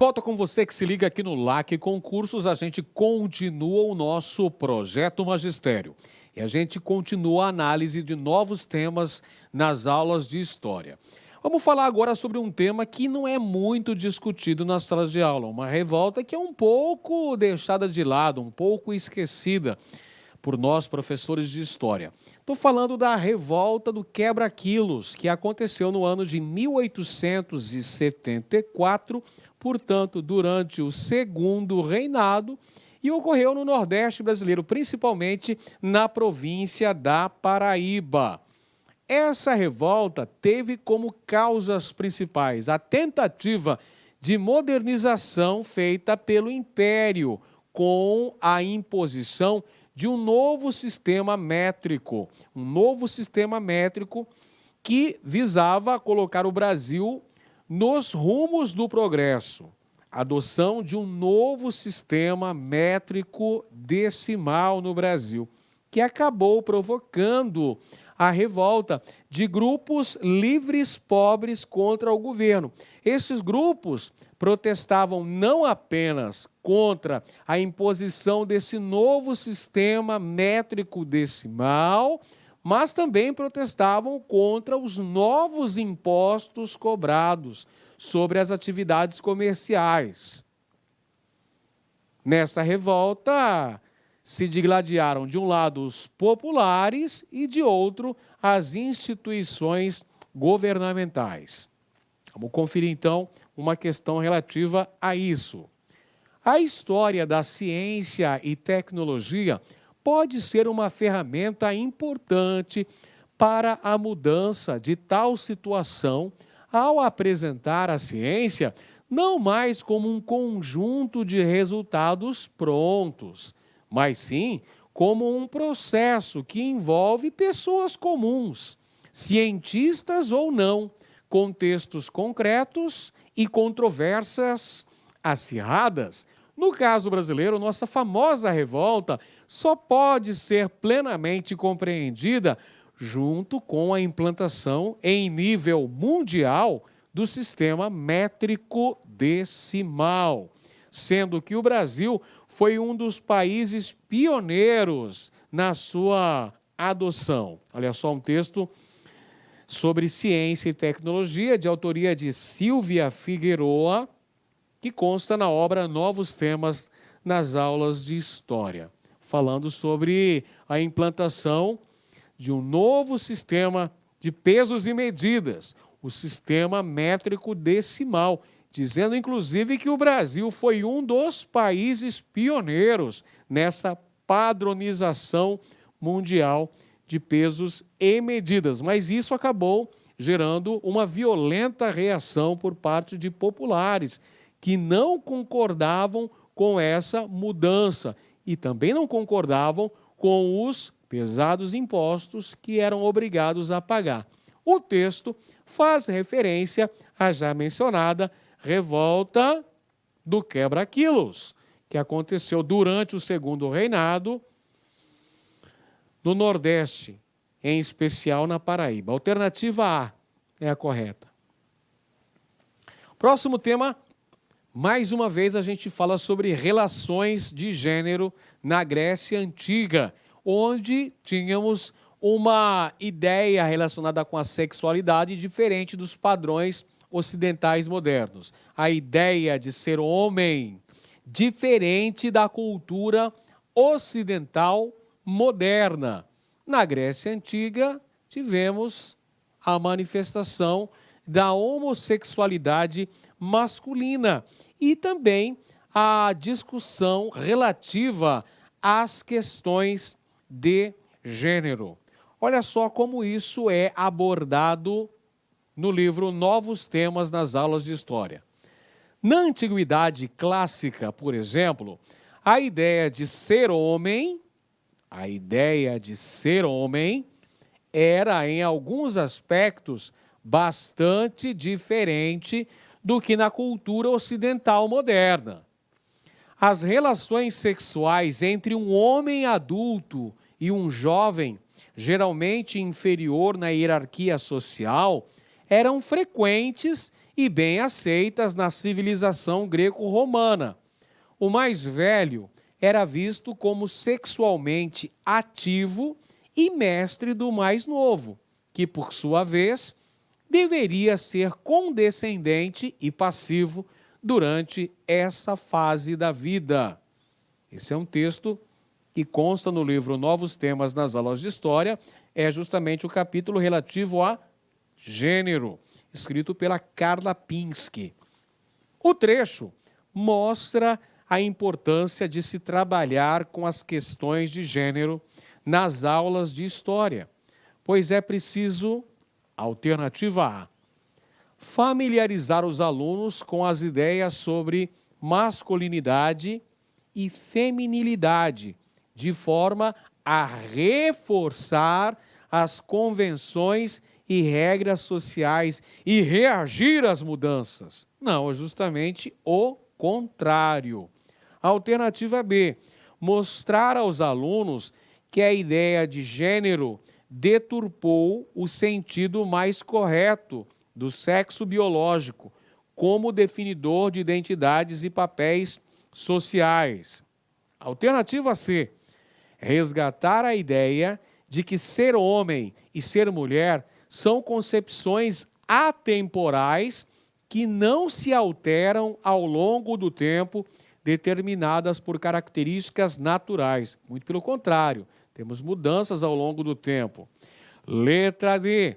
Volta com você que se liga aqui no LAC Concursos, a gente continua o nosso Projeto Magistério. E a gente continua a análise de novos temas nas aulas de História. Vamos falar agora sobre um tema que não é muito discutido nas salas de aula, uma revolta que é um pouco deixada de lado, um pouco esquecida por nós, professores de História. Estou falando da revolta do Quebra-Quilos, que aconteceu no ano de 1874, portanto, durante o Segundo Reinado, e ocorreu no Nordeste brasileiro, principalmente na província da Paraíba. Essa revolta teve como causas principais a tentativa de modernização feita pelo Império, com a imposição de um novo sistema métrico. Um novo sistema métrico que visava colocar o Brasil nos rumos do progresso. Adoção de um novo sistema métrico decimal no Brasil, que acabou provocando a revolta de grupos livres pobres contra o governo. Esses grupos protestavam não apenas contra a imposição desse novo sistema métrico decimal, mas também protestavam contra os novos impostos cobrados sobre as atividades comerciais. Nessa revolta, se digladiaram de um lado os populares e de outro as instituições governamentais. Vamos conferir então uma questão relativa a isso. A história da ciência e tecnologia pode ser uma ferramenta importante para a mudança de tal situação ao apresentar a ciência não mais como um conjunto de resultados prontos, mas sim como um processo que envolve pessoas comuns, cientistas ou não, contextos concretos e controvérsias acirradas. No caso brasileiro, nossa famosa revolta só pode ser plenamente compreendida junto com a implantação em nível mundial do sistema métrico decimal, sendo que o Brasil foi um dos países pioneiros na sua adoção. Olha só um texto sobre ciência e tecnologia, de autoria de Silvia Figueroa, que consta na obra Novos Temas nas Aulas de História, falando sobre a implantação de um novo sistema de pesos e medidas, o sistema métrico decimal, dizendo inclusive que o Brasil foi um dos países pioneiros nessa padronização mundial de pesos e medidas. Mas isso acabou gerando uma violenta reação por parte de populares que não concordavam com essa mudança e também não concordavam com os pesados impostos que eram obrigados a pagar. O texto faz referência à já mencionada revolta do Quebra-Quilos, que aconteceu durante o Segundo Reinado no Nordeste, em especial na Paraíba. Alternativa A é a correta. Próximo tema, mais uma vez a gente fala sobre relações de gênero na Grécia Antiga, onde tínhamos uma ideia relacionada com a sexualidade diferente dos padrões ocidentais modernos. A ideia de ser homem, diferente da cultura ocidental moderna. Na Grécia Antiga, tivemos a manifestação da homossexualidade masculina e também a discussão relativa às questões de gênero. Olha só como isso é abordado no livro Novos Temas nas Aulas de História. Na Antiguidade Clássica, por exemplo, a ideia de ser homem era, em alguns aspectos, bastante diferente do que na cultura ocidental moderna. As relações sexuais entre um homem adulto e um jovem, geralmente inferior na hierarquia social, eram frequentes e bem aceitas na civilização greco-romana. O mais velho era visto como sexualmente ativo e mestre do mais novo, que, por sua vez, deveria ser condescendente e passivo durante essa fase da vida. Esse é um texto que consta no livro Novos Temas nas Aulas de História, é justamente o capítulo relativo a gênero, escrito pela Carla Pinsky. O trecho mostra a importância de se trabalhar com as questões de gênero nas aulas de história, pois é preciso, alternativa A, familiarizar os alunos com as ideias sobre masculinidade e feminilidade, de forma a reforçar as convenções e regras sociais e reagir às mudanças. Não, é justamente o contrário. Alternativa B, mostrar aos alunos que a ideia de gênero deturpou o sentido mais correto do sexo biológico como definidor de identidades e papéis sociais. Alternativa C, resgatar a ideia de que ser homem e ser mulher são concepções atemporais que não se alteram ao longo do tempo, determinadas por características naturais. Muito pelo contrário, temos mudanças ao longo do tempo. Letra D,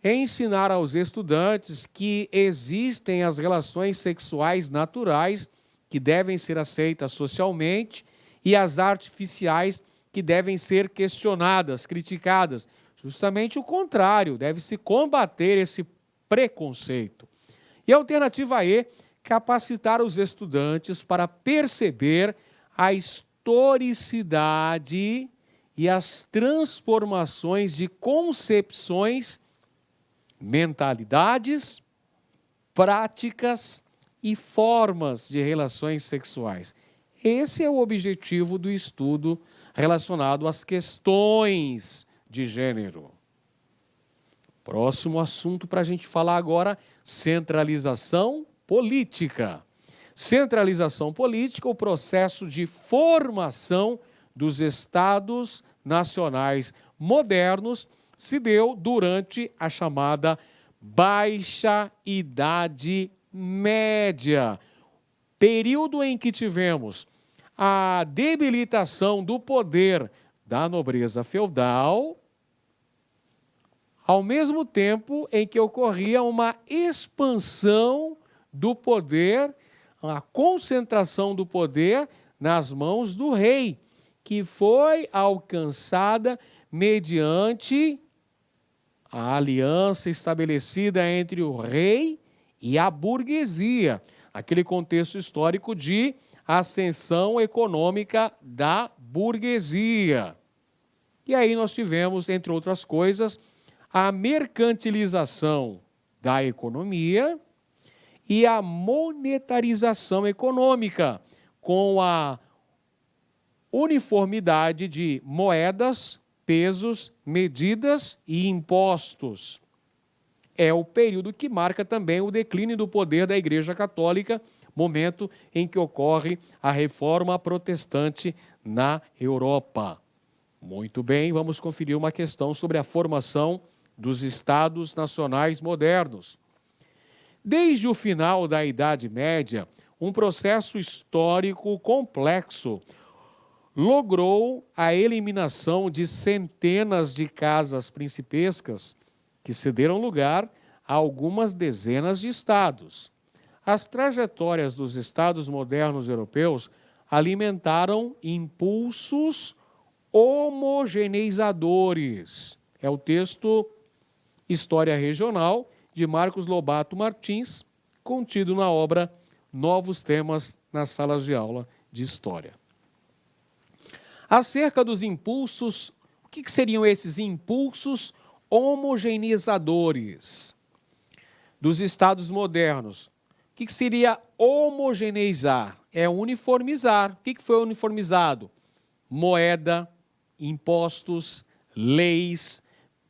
ensinar aos estudantes que existem as relações sexuais naturais que devem ser aceitas socialmente e as artificiais que devem ser questionadas, criticadas. Justamente o contrário, deve-se combater esse preconceito. E a alternativa E, capacitar os estudantes para perceber a historicidade e as transformações de concepções, mentalidades, práticas e formas de relações sexuais. Esse é o objetivo do estudo relacionado às questões de gênero. Próximo assunto para a gente falar agora, centralização política. Centralização política, o processo de formação dos estados nacionais modernos se deu durante a chamada Baixa Idade Média, período em que tivemos a debilitação do poder da nobreza feudal, ao mesmo tempo em que ocorria uma expansão do poder, a concentração do poder nas mãos do rei, que foi alcançada mediante a aliança estabelecida entre o rei e a burguesia, aquele contexto histórico de ascensão econômica da burguesia. E aí nós tivemos, entre outras coisas, a mercantilização da economia e a monetarização econômica, com a uniformidade de moedas, pesos, medidas e impostos. É o período que marca também o declínio do poder da Igreja Católica, momento em que ocorre a reforma protestante na Europa. Muito bem, vamos conferir uma questão sobre a formação dos Estados nacionais modernos. Desde o final da Idade Média, um processo histórico complexo logrou a eliminação de centenas de casas principescas que cederam lugar a algumas dezenas de estados. As trajetórias dos estados modernos europeus alimentaram impulsos homogeneizadores. É o texto História Regional, de Marcos Lobato Martins, contido na obra Novos Temas nas Salas de Aula de História. Acerca dos impulsos, o que seriam esses impulsos homogeneizadores dos estados modernos? O que seria homogeneizar? É uniformizar. O que foi uniformizado? Moeda, impostos, leis,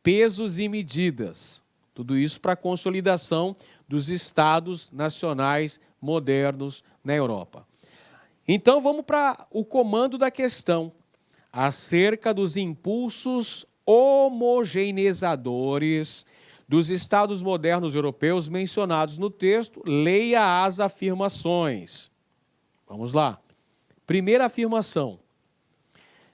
pesos e medidas. Tudo isso para a consolidação dos Estados nacionais modernos na Europa. Então, vamos para o comando da questão, acerca dos impulsos homogeneizadores dos Estados modernos europeus mencionados no texto. Leia as afirmações. Vamos lá. Primeira afirmação: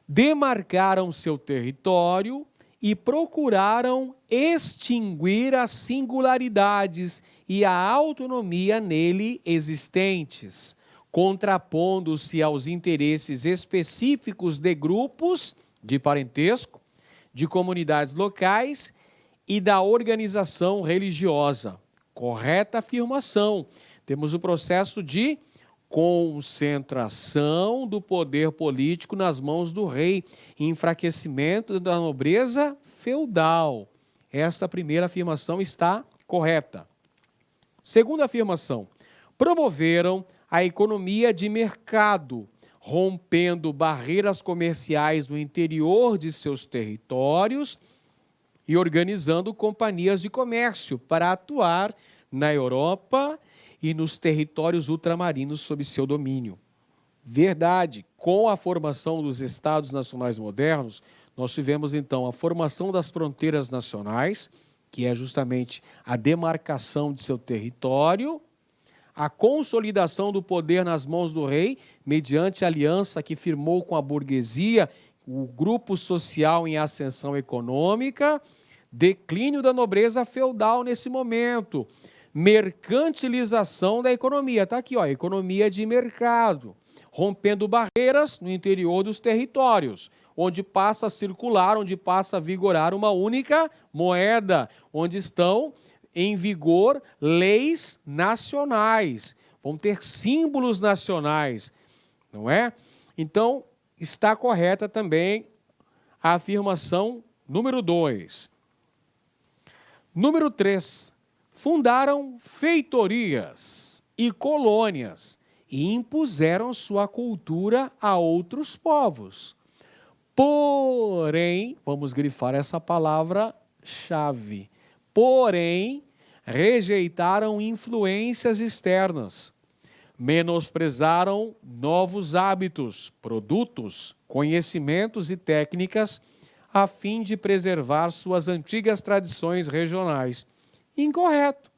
demarcaram seu território e procuraram extinguir as singularidades e a autonomia nele existentes, contrapondo-se aos interesses específicos de grupos de parentesco, de comunidades locais e da organização religiosa. Correta afirmação. Temos o processo de concentração do poder político nas mãos do rei, enfraquecimento da nobreza feudal. Essa primeira afirmação está correta. Segunda afirmação: promoveram a economia de mercado, rompendo barreiras comerciais no interior de seus territórios e organizando companhias de comércio para atuar na Europa e nos territórios ultramarinos sob seu domínio. Verdade, com a formação dos Estados nacionais modernos, nós tivemos então a formação das fronteiras nacionais, que é justamente a demarcação de seu território, a consolidação do poder nas mãos do rei, mediante a aliança que firmou com a burguesia, o grupo social em ascensão econômica, declínio da nobreza feudal nesse momento, mercantilização da economia. Está aqui, ó, economia de mercado, rompendo barreiras no interior dos territórios, onde passa a circular, onde passa a vigorar uma única moeda, onde estão em vigor leis nacionais, vão ter símbolos nacionais, não é? Então, está correta também a afirmação número 2. Número 3. Fundaram feitorias e colônias e impuseram sua cultura a outros povos. Porém, vamos grifar essa palavra-chave, porém, rejeitaram influências externas, menosprezaram novos hábitos, produtos, conhecimentos e técnicas a fim de preservar suas antigas tradições regionais. Incorreto.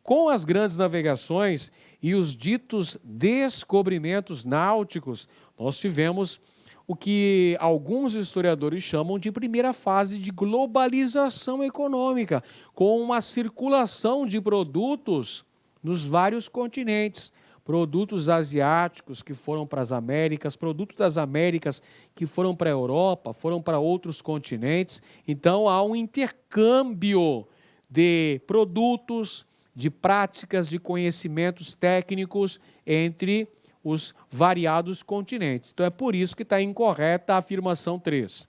Com as grandes navegações e os ditos descobrimentos náuticos, nós tivemos o que alguns historiadores chamam de primeira fase de globalização econômica, com uma circulação de produtos nos vários continentes. Produtos asiáticos que foram para as Américas, produtos das Américas que foram para a Europa, foram para outros continentes. Então, há um intercâmbio de produtos, de práticas, de conhecimentos técnicos entre os variados continentes. Então, é por isso que está incorreta a afirmação 3.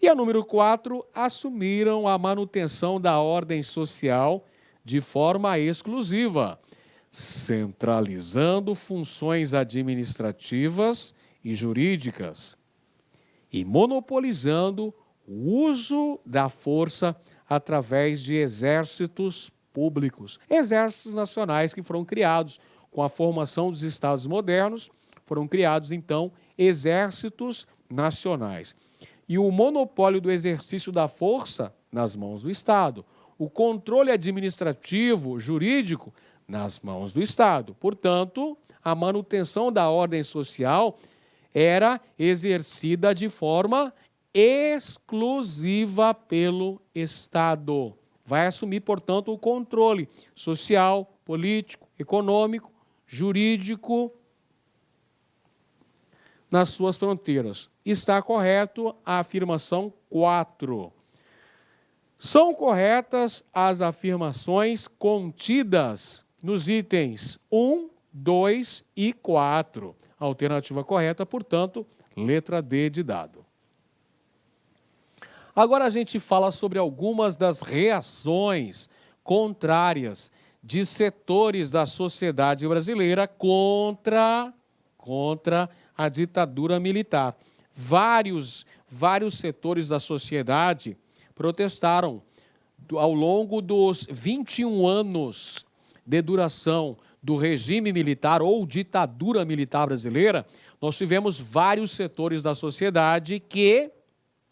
E a número 4, assumiram a manutenção da ordem social de forma exclusiva, centralizando funções administrativas e jurídicas e monopolizando o uso da força através de exércitos públicos. Exércitos nacionais que foram criados com a formação dos Estados modernos, foram criados, então, exércitos nacionais. E o monopólio do exercício da força nas mãos do Estado, o controle administrativo, jurídico, nas mãos do Estado. Portanto, a manutenção da ordem social era exercida de forma exclusiva pelo Estado. Vai assumir, portanto, o controle social, político, econômico, jurídico nas suas fronteiras. Está correto a afirmação 4. São corretas as afirmações contidas nos itens 1, 2 e 4. A alternativa correta, portanto, letra D de dado. Agora a gente fala sobre algumas das reações contrárias de setores da sociedade brasileira contra a ditadura militar. Vários setores da sociedade protestaram ao longo dos 21 anos de duração do regime militar ou ditadura militar brasileira, nós tivemos vários setores da sociedade que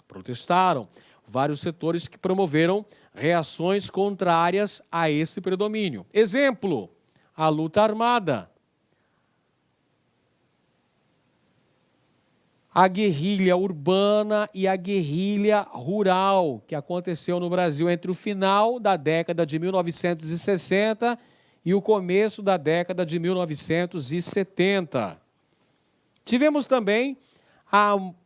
protestaram, vários setores que promoveram reações contrárias a esse predomínio. Exemplo, a luta armada, a guerrilha urbana e a guerrilha rural, que aconteceu no Brasil entre o final da década de 1960 e o começo da década de 1970. Tivemos também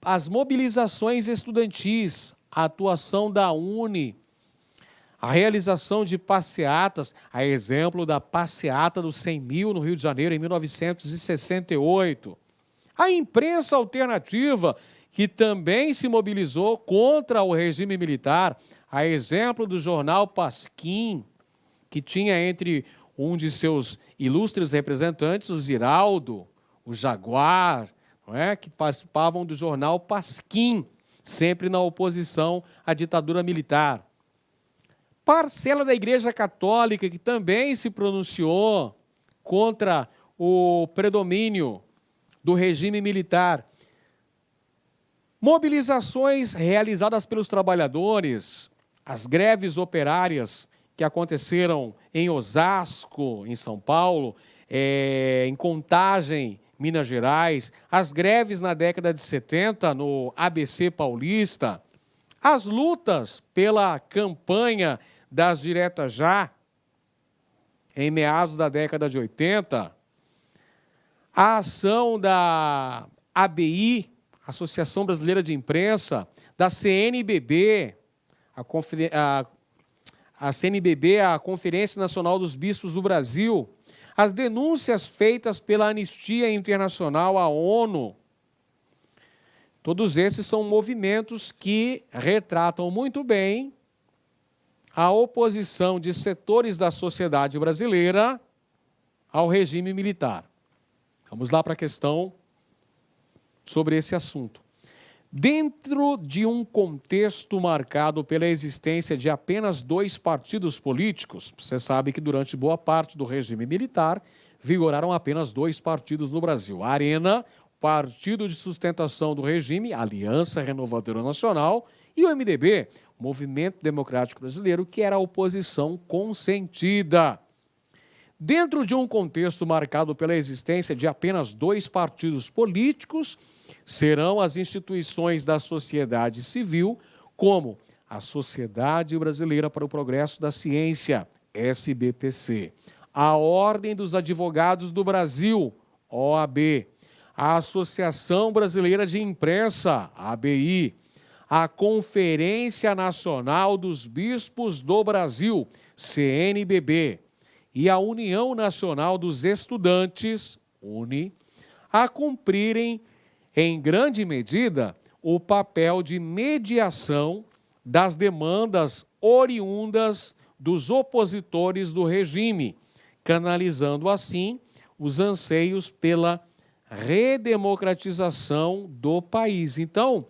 as mobilizações estudantis, a atuação da UNE, a realização de passeatas, a exemplo da passeata dos 100 mil no Rio de Janeiro em 1968. A imprensa alternativa, que também se mobilizou contra o regime militar, a exemplo do jornal Pasquim, que tinha entre um de seus ilustres representantes, o Ziraldo, o Jaguar, não é? Que participavam do jornal Pasquim, sempre na oposição à ditadura militar. Parcela da Igreja Católica, que também se pronunciou contra o predomínio do regime militar. Mobilizações realizadas pelos trabalhadores, as greves operárias que aconteceram em Osasco, em São Paulo, em Contagem, Minas Gerais, as greves na década de 70 no ABC Paulista, as lutas pela campanha das diretas já, em meados da década de 80, a ação da ABI, Associação Brasileira de Imprensa, da CNBB, a CNBB, a Conferência Nacional dos Bispos do Brasil, as denúncias feitas pela Anistia Internacional à ONU. Todos esses são movimentos que retratam muito bem a oposição de setores da sociedade brasileira ao regime militar. Vamos lá para a questão sobre esse assunto. Dentro de um contexto marcado pela existência de apenas 2 partidos políticos, você sabe que durante boa parte do regime militar vigoraram apenas 2 partidos no Brasil. A Arena, partido de sustentação do regime, Aliança Renovadora Nacional, e o MDB, Movimento Democrático Brasileiro, que era a oposição consentida. Dentro de um contexto marcado pela existência de apenas 2 partidos políticos, serão as instituições da sociedade civil, como a Sociedade Brasileira para o Progresso da Ciência, SBPC, a Ordem dos Advogados do Brasil, OAB, a Associação Brasileira de Imprensa, ABI, a Conferência Nacional dos Bispos do Brasil, CNBB, e a União Nacional dos Estudantes, UNE, a cumprirem, em grande medida, o papel de mediação das demandas oriundas dos opositores do regime, canalizando, assim, os anseios pela redemocratização do país. Então,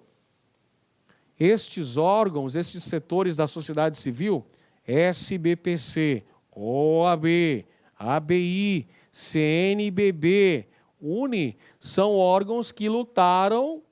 estes órgãos, estes setores da sociedade civil, SBPC, OAB, ABI, CNBB, UNE, são órgãos que lutaram,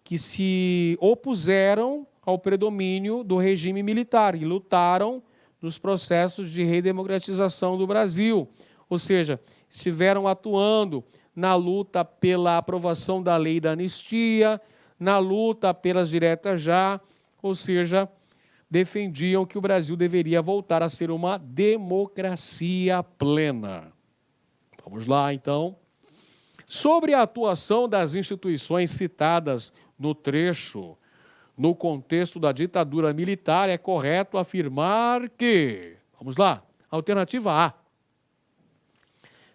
que se opuseram ao predomínio do regime militar e lutaram nos processos de redemocratização do Brasil. Ou seja, estiveram atuando na luta pela aprovação da lei da anistia, na luta pelas diretas já, ou seja, defendiam que o Brasil deveria voltar a ser uma democracia plena. Vamos lá, então. Sobre a atuação das instituições citadas no trecho, no contexto da ditadura militar, é correto afirmar que... Vamos lá. Alternativa A.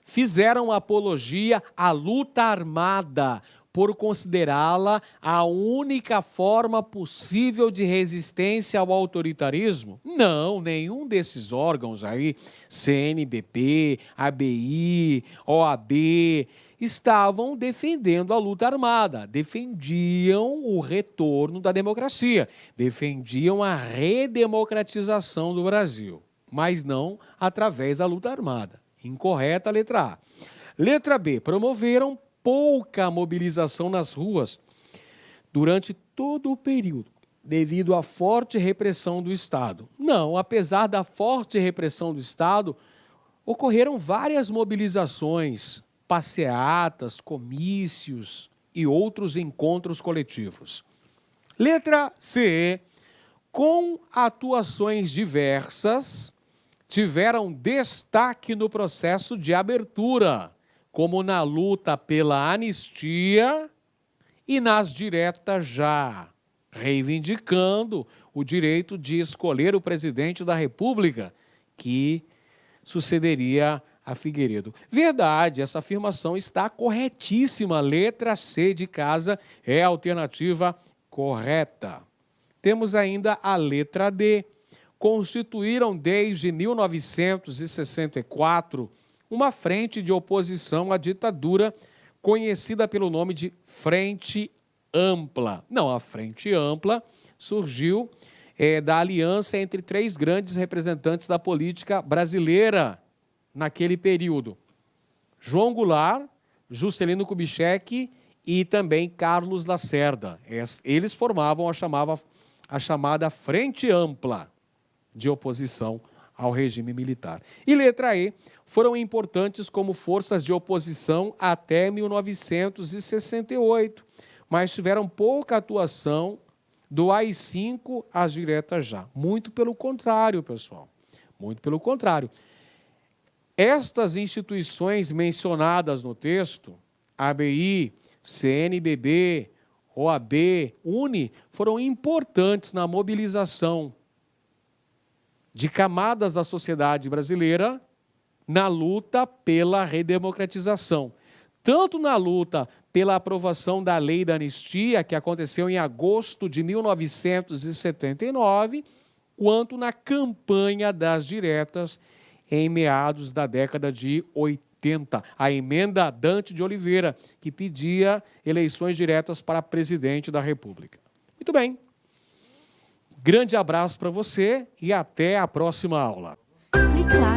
Fizeram apologia à luta armada por considerá-la a única forma possível de resistência ao autoritarismo? Não, nenhum desses órgãos aí, CNBB, ABI, OAB, estavam defendendo a luta armada, defendiam o retorno da democracia, defendiam a redemocratização do Brasil, mas não através da luta armada. Incorreta a letra A. Letra B, promoveram pouca mobilização nas ruas durante todo o período, devido à forte repressão do Estado. Não, apesar da forte repressão do Estado, ocorreram várias mobilizações, passeatas, comícios e outros encontros coletivos. Letra C, com atuações diversas, tiveram destaque no processo de abertura, como na luta pela anistia e nas diretas já, reivindicando o direito de escolher o presidente da República, que sucederia a Figueiredo. Verdade, essa afirmação está corretíssima. Letra C de casa é a alternativa correta. Temos ainda a letra D. Constituíram desde 1964 uma frente de oposição à ditadura conhecida pelo nome de Frente Ampla. Não, a Frente Ampla surgiu da aliança entre três grandes representantes da política brasileira naquele período: João Goulart, Juscelino Kubitschek e também Carlos Lacerda. Eles formavam a chamada Frente Ampla de oposição ao regime militar. E letra E, foram importantes como forças de oposição até 1968, mas tiveram pouca atuação do AI-5 às diretas já. Muito pelo contrário, pessoal. Muito pelo contrário. Estas instituições mencionadas no texto, ABI, CNBB, OAB, UNE, foram importantes na mobilização de camadas da sociedade brasileira na luta pela redemocratização. Tanto na luta pela aprovação da lei da anistia, que aconteceu em agosto de 1979, quanto na campanha das diretas em meados da década de 80. A emenda Dante de Oliveira, que pedia eleições diretas para presidente da República. Muito bem. Grande abraço para você e até a próxima aula. Clique lá.